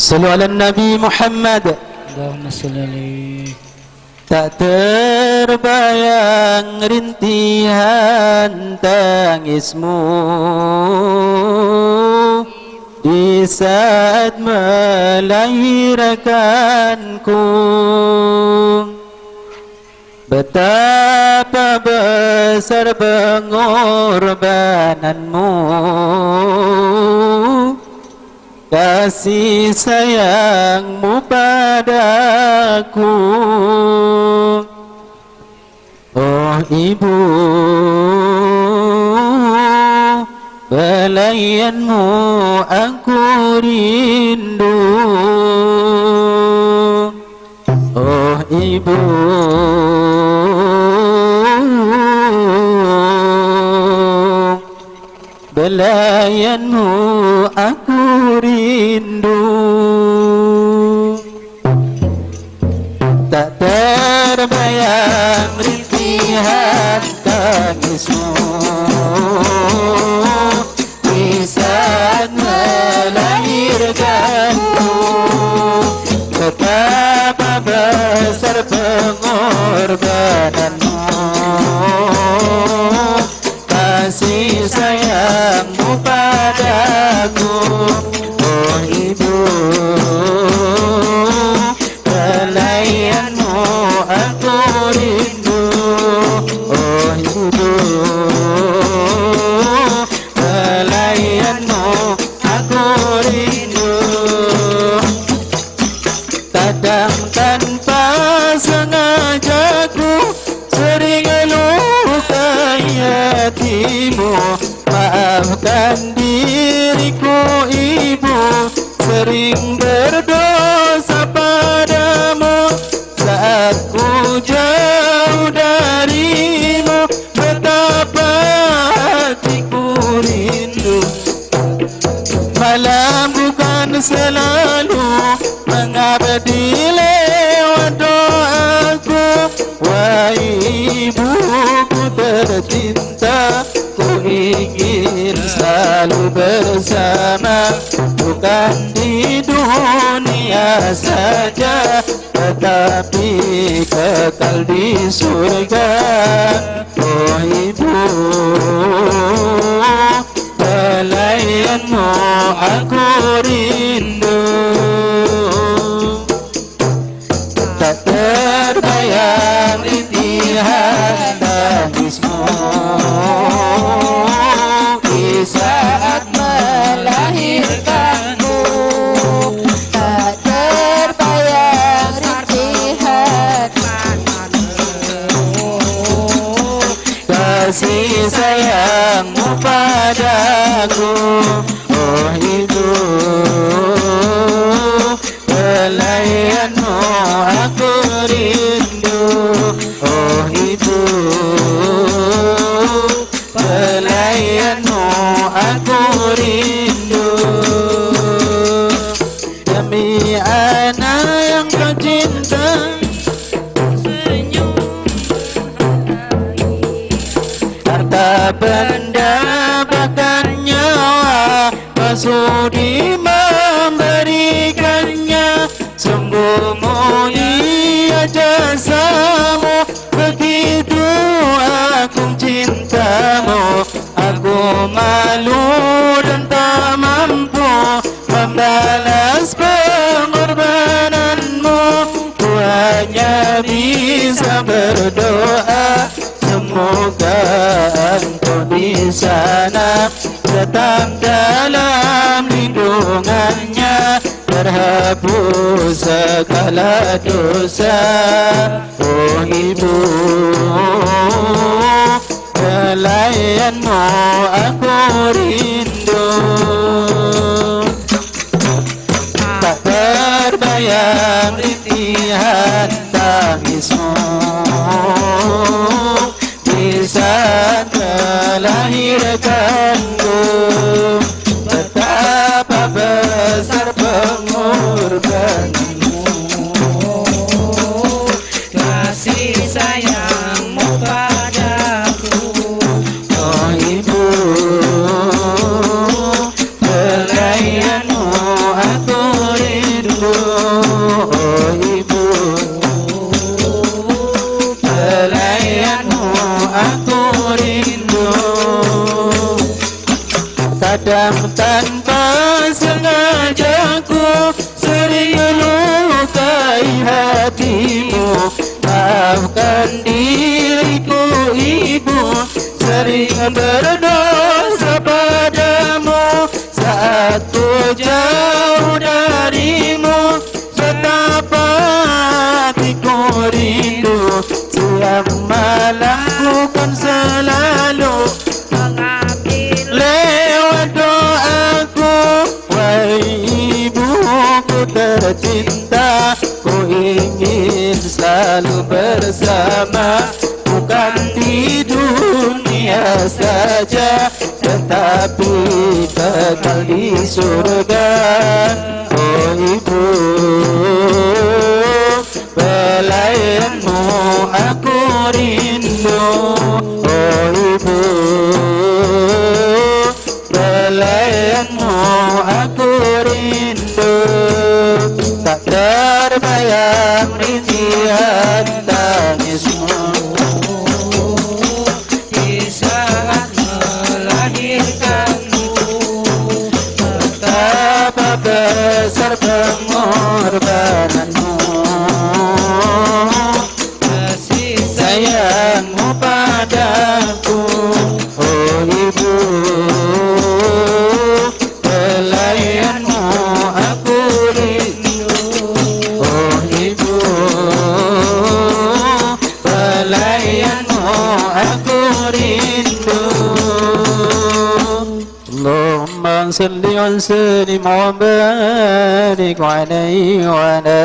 Sallu ala Nabi Muhammad. Allahumma salli alaihi. Tak terbayang rintihan tangismu di saat melahirkanku. Betapa besar pengorbananmu, kasih sayangmu padaku. Oh ibu, belayanmu aku rindu. Oh ibu, belayanmu aku rindu. Tak terbayang rintihan tangismu di saat melahirkanku. Betapa besar pengorbananmu, kasih sayangmu padaku. Oh ibu, belayanmu aku rindu. Oh ibu, belayanmu aku rindu. Kadang tanpa sengaja ku sering lukai hatimu. Maafkan diriku ibu, sering berdosa padamu saat ku jauh darimu. Betapa hatiku rindu, malam bukan selalu mengabdi lewat doaku. Wahai ibuku tercinta, ku ingin selalu bersama, bukan di dunia saja, tetapi kekal di surga. Oh ibu, belayanmu aku rindu. Tak terbayang rintihan tangismu di saat melahirkanku. Tak terbayang rintihan kasih sayangmu padaku. Oh ibu, belayanmu aku rindu. Oh ibu, belayanmu aku rindu. Demi anak yang kau cinta, harta benda bahkan nyawa, kau sudi memberikannya. Sungguh mulia jasamu, begitu aku cintamu. Aku malu dan tak mampu membalas pengorbananmu. Ku hanya bisa berdoa, semoga engkau di sana tetap dalam lindungannya, terhapus segala dosa. Oh ibu, belayanmu aku rindu. Tak terbayang rintihan tangismu di saat melahirkanku. Betapa besar pengorbananmu, kasih sayangmu padaku. Oh ibu, hatimu. Maafkan diriku ibu, sering berdosa padamu. Saat ku jauh darimu, betapa hatiku rindu. Siang malam ku kan selalu lewat doaku. Wahai ibuku tercinta, ku ingin selalu bersama, bukan di dunia saja, tetapi kekal di surga. Oh ibu, pelayanmu aku rindu. Oh ibu, pelayanmu aku rindu. Tak terbayang rintihan tangismu di saat melahirkanmu. Betapa besar pengorbananmu, kasih sayangmu padaku. Oh ibu, pelayanmu aku rindu. Oh ibu, pelayanmu aku rindu. Allahumma salli wa sallim wa barik alaihi wa ala